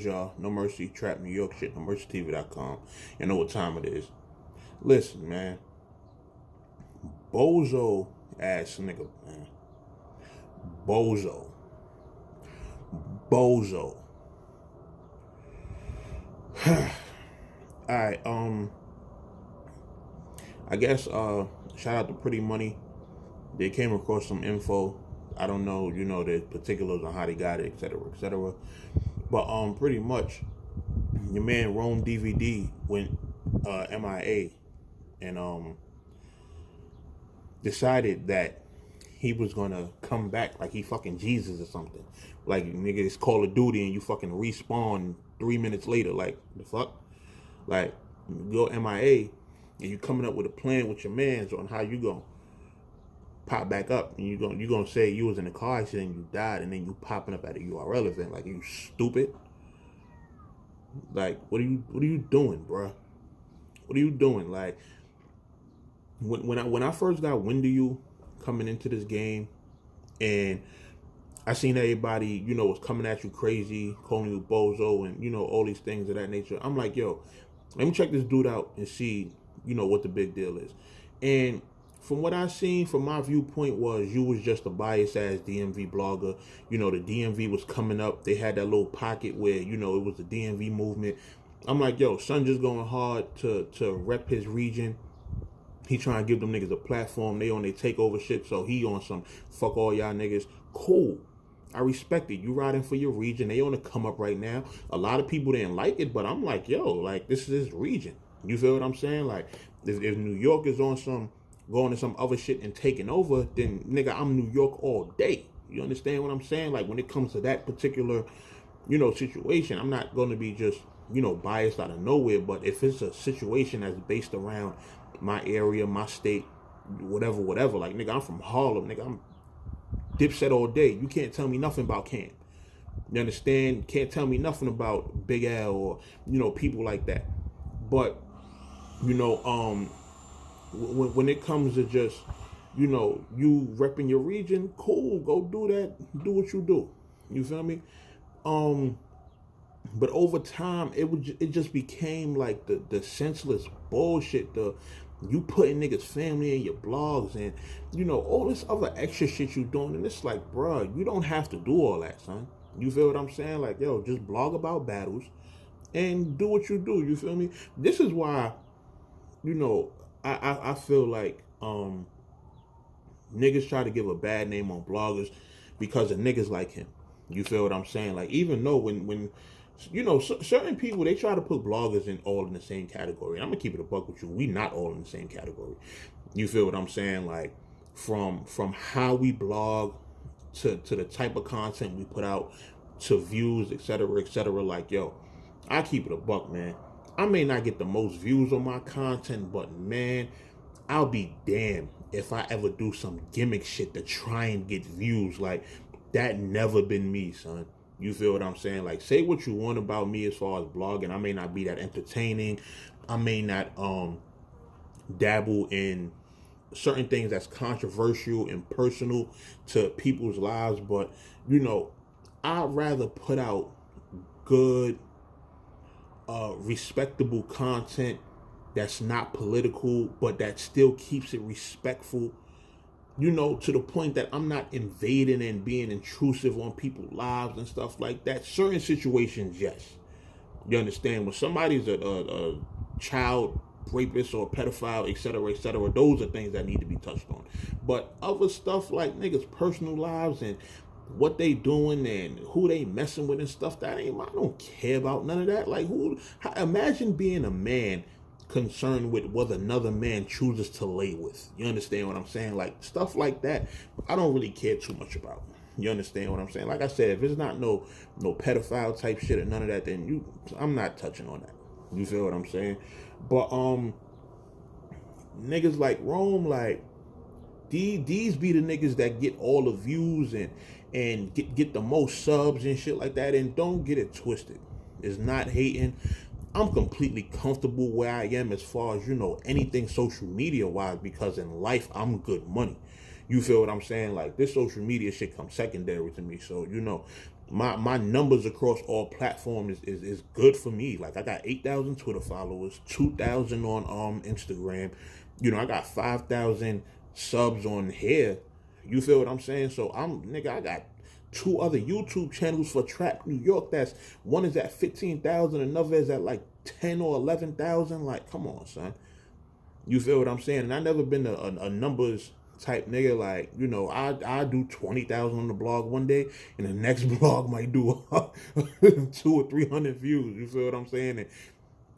good, y'all? No Mercy, Trap New York shit, NoMercyTV.com. You know what time it is. Listen, man. Bozo ass nigga, man. Bozo. Alright, I guess, shout out to Pretty Money. They came across some info. I don't know, the particulars on how they got it, etc., etc. But, pretty much, your man Rome DVD went, MIA and, decided that he was gonna come back like he fucking Jesus or something. Like, nigga, it's Call of Duty and you fucking respawn 3 minutes later. Like, the fuck? Like, you go MIA and you coming up with a plan with your mans on how you gonna pop back up, and you gonna say you was in a car accident and you died, and then you popping up at a URL event. Like, you stupid? Like, what are you doing, bruh? What are you doing? Like, when I first got wind of you coming into this game, and I seen everybody, was coming at you crazy, calling you bozo, and all these things of that nature. I'm like, yo, let me check this dude out and see, what the big deal is. And from what I seen, from my viewpoint, was you was just a biased ass DMV blogger. The DMV was coming up. They had that little pocket where, it was the DMV movement. I'm like, yo, son just going hard to rep his region. He trying to give them niggas a platform. They on their takeover shit, so he on some fuck all y'all niggas. Cool. I respect it. You riding for your region. They on the come up right now. A lot of people didn't like it, but I'm like, yo, like, this is his region. You feel what I'm saying? Like, if New York is on going to some other shit and taking over, then nigga, I'm New York all day. You understand what I'm saying? Like, when it comes to that particular, situation, I'm not going to be just, biased out of nowhere. But if it's a situation that's based around my area, my state, whatever, like, nigga, I'm from Harlem, nigga, I'm Dipset all day. You can't tell me nothing about Cam. You understand? Can't tell me nothing about Big L or, people like that. But, when it comes to just, you repping your region, cool, go do that, do what you do. You feel me? But over time, it just became like the senseless bullshit, you putting niggas' family in your blogs and, all this other extra shit you doing. And it's like, bruh, you don't have to do all that, son. You feel what I'm saying? Like, yo, just blog about battles and do what you do. You feel me? This is why, I feel like niggas try to give a bad name on bloggers because of niggas like him. You feel what I'm saying? Like, even though when certain people, they try to put bloggers all in the same category. And I'm gonna keep it a buck with you. We not all in the same category. You feel what I'm saying? Like, from how we blog to the type of content we put out to views, etc., etc. Like, yo, I keep it a buck, man. I may not get the most views on my content, but man, I'll be damned if I ever do some gimmick shit to try and get views. Like, that never been me, son. You feel what I'm saying? Like, say what you want about me as far as blogging. I may not be that entertaining. I may not dabble in certain things that's controversial and personal to people's lives, but I'd rather put out good, respectable content that's not political, but that still keeps it respectful, to the point that I'm not invading and being intrusive on people's lives and stuff like that. Certain situations, yes. You understand? When somebody's a child rapist or pedophile, etc., etc., those are things that need to be touched on. But other stuff like niggas' personal lives and what they doing and who they messing with and stuff, I don't care about none of that. Like, imagine being a man concerned with whether another man chooses to lay with. You understand what I'm saying? Like, stuff like that, I don't really care too much about. You understand what I'm saying? Like I said, if it's not no pedophile type shit or none of that, then I'm not touching on that. You feel what I'm saying? But niggas like Rome, like, these be the niggas that get all the views and get the most subs and shit like that. And don't get it twisted. It's not hating. I'm completely comfortable where I am as far as, anything social media wise, because in life, I'm good money. You feel what I'm saying? Like, this social media shit comes secondary to me. So, my numbers across all platforms is good for me. Like I got 8,000 Twitter followers, 2,000 on Instagram. I got 5,000 subs on here. You feel what I'm saying? So I got 2 other YouTube channels for Trap New York. That's one is at 15,000, another is at like 10 or 11,000. Like, come on, son. You feel what I'm saying? And I never been a numbers type nigga. Like, I do 20,000 on the blog one day, and the next blog might do 200 or 300 views. You feel what I'm saying? And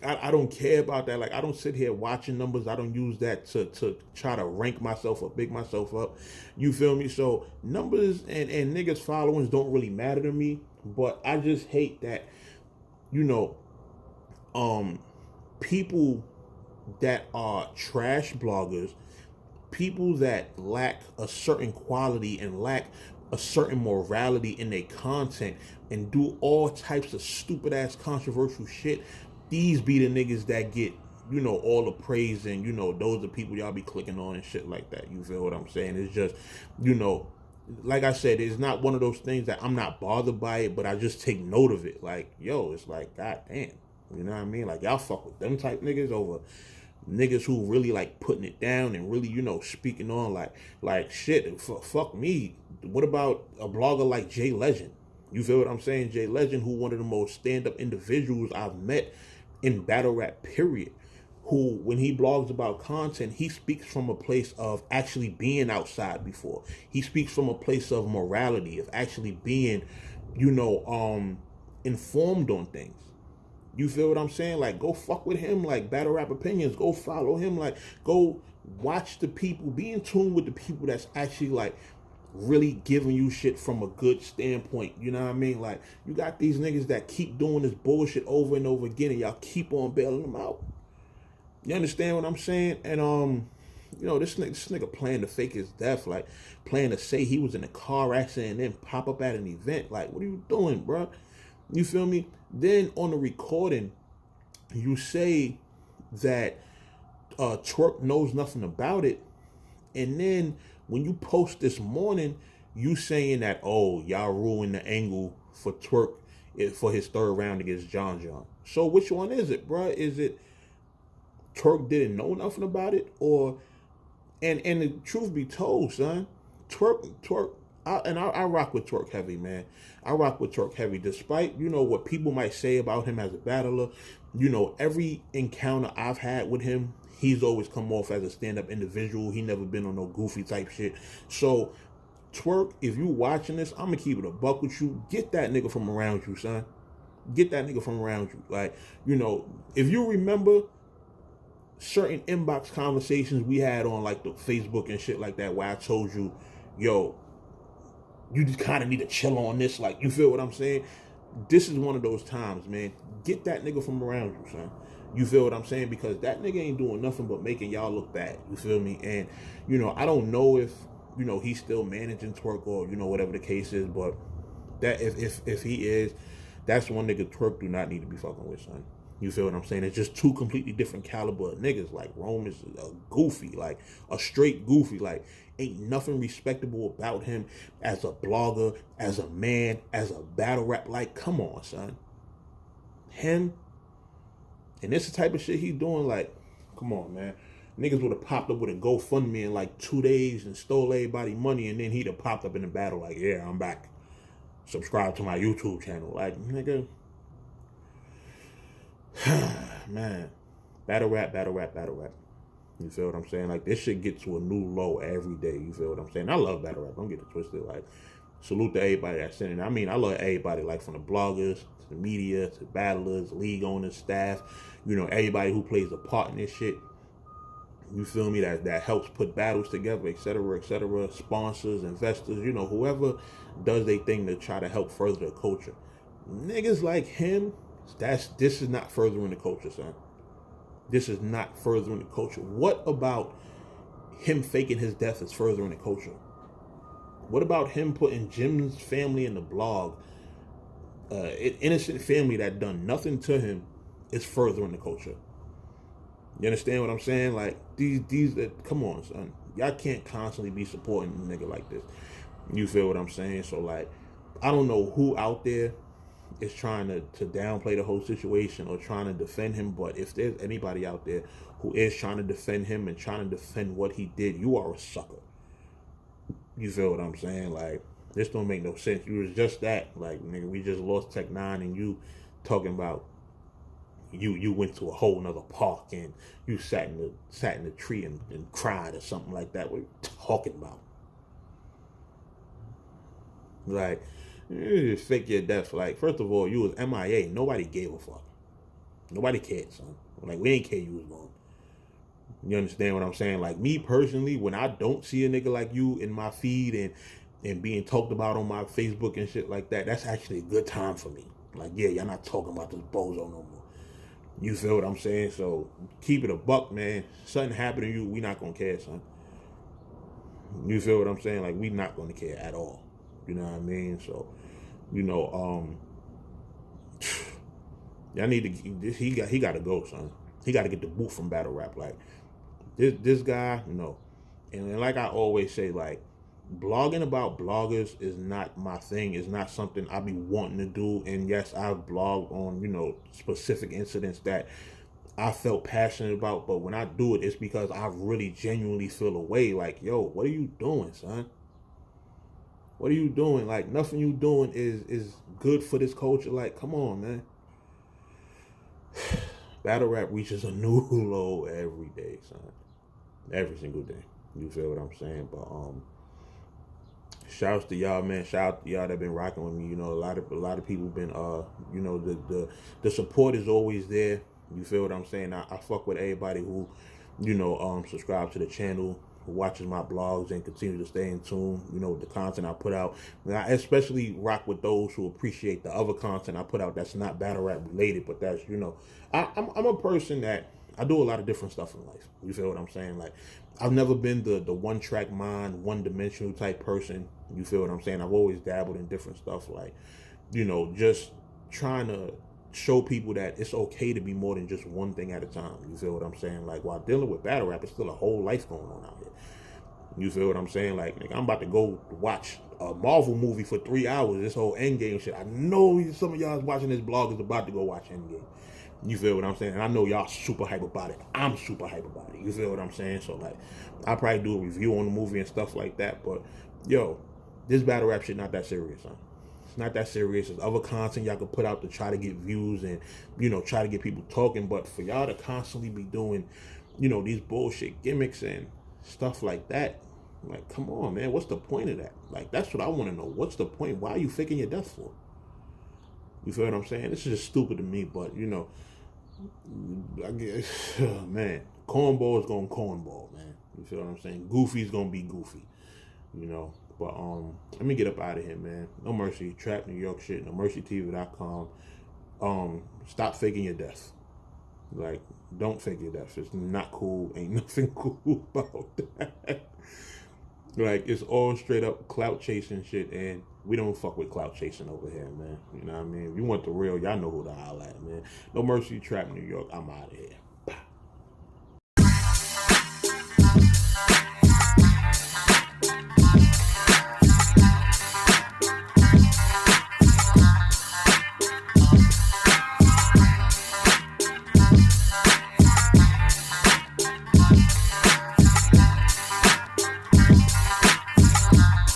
I don't care about that. Like, I don't sit here watching numbers. I don't use that to try to rank myself or big myself up. You feel me? So numbers and niggas followings don't really matter to me. But I just hate that, people that are trash bloggers, people that lack a certain quality and lack a certain morality in their content and do all types of stupid ass controversial shit, these be the niggas that get, all the praise, and, those are people y'all be clicking on and shit like that. You feel what I'm saying? It's just, like I said, it's not one of those things that I'm not bothered by it, but I just take note of it. Like, it's like, god damn. You know what I mean? Like, y'all fuck with them type niggas over niggas who really like putting it down and really, speaking on like shit. Fuck me. What about a blogger like Jay Legend? You feel what I'm saying? Jay Legend, who one of the most stand-up individuals I've met in battle rap, period. Who, when he blogs about content, he speaks from a place of actually being outside before. He speaks from a place of morality, of actually being, informed on things. You feel what I'm saying? Like, go fuck with him, like Battle Rap Opinions. Go follow him. Like, go watch the people. Be in tune with the people that's actually, like, really giving you shit from a good standpoint. You know what I mean? Like, you got these niggas that keep doing this bullshit over and over again, and y'all keep on bailing them out. You understand what I'm saying? And, this nigga playing to fake his death, like, playing to say he was in a car accident and then pop up at an event. Like, what are you doing, bro? You feel me? Then on the recording, you say that Twerk knows nothing about it. And then when you post this morning, you saying that, oh, y'all ruined the angle for Twerk for his 3rd round against John John. So which one is it, bro? Is it Twerk didn't know nothing about it? Or, and the truth be told, son, Twerk, I rock with Twerk heavy, man. I rock with Twerk heavy, despite, what people might say about him as a battler. Every encounter I've had with him, he's always come off as a stand-up individual. He never been on no goofy type shit. So, Twerk, if you watching this, I'm going to keep it a buck with you. Get that nigga from around you, son. Get that nigga from around you. Like, if you remember certain inbox conversations we had on, like, the Facebook and shit like that, where I told you, yo, you just kind of need to chill on this. Like, you feel what I'm saying? This is one of those times, man. Get that nigga from around you, son. You feel what I'm saying? Because that nigga ain't doing nothing but making y'all look bad. You feel me? And, I don't know if, he's still managing Twerk or, whatever the case is. But that if he is, that's one nigga Twerk do not need to be fucking with, son. You feel what I'm saying? It's just 2 completely different caliber of niggas. Like, Rome is a goofy, like a straight goofy. Like, ain't nothing respectable about him as a blogger, as a man, as a battle rap. Like, come on, son. Him, and this the type of shit he's doing. Like, come on, man. Niggas would have popped up with a GoFundMe in like 2 days and stole everybody money, and then he'd have popped up in the battle like, yeah, I'm back. Subscribe to my YouTube channel. Like, nigga. Man, battle rap. You feel what I'm saying? Like, this shit get to a new low every day. You feel what I'm saying? I love battle rap. Don't get it twisted. Like, salute to everybody that's in it. I mean, I love everybody, like, from the bloggers to the media to battlers, league owners, staff. Everybody who plays a part in this shit. You feel me? That helps put battles together, etc., etc. Sponsors, investors, whoever does their thing to try to help further the culture. Niggas like him. This is not furthering the culture, son. This is not furthering the culture. What about him faking his death is furthering the culture? What about him putting Jim's family in the blog? An innocent family that done nothing to him is furthering the culture. You understand what I'm saying? Like, these come on, son. Y'all can't constantly be supporting a nigga like this. You feel what I'm saying? So, like, I don't know who out there is trying to downplay the whole situation or trying to defend him, but if there's anybody out there who is trying to defend him and trying to defend what he did, you are a sucker. You feel what I'm saying? Like, this don't make no sense. You was just that. Like, nigga, we just lost Tech 9 and you talking about you went to a whole nother park and you sat in the tree and cried or something like that. What are you talking about? Like, you just fake your death. Like, first of all, you was MIA. Nobody gave a fuck. Nobody cared, son. Like, we ain't care you was gone. You understand what I'm saying? Like, me personally, when I don't see a nigga like you in my feed and being talked about on my Facebook and shit like that, that's actually a good time for me. Like, yeah, y'all not talking about this bozo no more. You feel what I'm saying? So, keep it a buck, man. Something happened to you, we not gonna care, son. You feel what I'm saying? Like, we not gonna care at all. You know what I mean? So, you know, y'all need to, he got to go, son. He got to get the boot from battle rap. Like, this guy, no. And like I always say, like, blogging about bloggers is not my thing. It's not something I be wanting to do. And yes, I've blogged on, you know, specific incidents that I felt passionate about. But when I do it, it's because I really genuinely feel a way. Like, yo, what are you doing, son? What are you doing? Like, nothing you doing is good for this culture. Like, come on, man. Battle rap reaches a new low every day, son. Every single day. You feel what I'm saying? But shouts to y'all, man. Shout out to y'all that been rocking with me. You know, a lot of people been you know, the support is always there. You feel what I'm saying? I fuck with everybody who, you know, subscribe to the channel, who watches my blogs and continue to stay in tune, you know, with the content I put out. And I especially rock with those who appreciate the other content I put out that's not battle rap related, but that's, you know, I'm a person that I do a lot of different stuff in life. You feel what I'm saying? Like, I've never been the one-track mind, one-dimensional type person. You feel what I'm saying? I've always dabbled in different stuff, like, you know, just trying to show people that it's okay to be more than just one thing at a time. You feel what I'm saying? Like, while dealing with battle rap, it's still a whole life going on out here. You feel what I'm saying? Like, nigga, I'm about to go watch a Marvel movie for 3 hours, this whole Endgame shit. I know some of y'all watching this blog is about to go watch Endgame. You feel what I'm saying? And I know y'all super hype about it. I'm super hype about it. You feel what I'm saying? So, like, I'll probably do a review on the movie and stuff like that. But, yo, this battle rap shit not that serious, huh? It's not that serious. There's other content y'all can put out to try to get views and, you know, try to get people talking. But for y'all to constantly be doing, you know, these bullshit gimmicks and stuff like that, like, come on, man. What's the point of that? Like, that's what I want to know. What's the point? Why are you faking your death for? You feel what I'm saying? This is just stupid to me, but, you know, I guess, man, cornball is gonna cornball, man. You feel what I'm saying? Goofy's gonna be goofy, you know. But let me get up out of here, man. No Mercy, Trap New York shit. NoMercyTV.com. Stop faking your death. Like, don't fake your death. It's not cool. Ain't nothing cool about that. Like, it's all straight up clout chasing shit, and we don't fuck with clout chasing over here, man. You know what I mean? If you want the real, y'all know who to holler at, man. No Mercy, Trap New York. I'm out of here.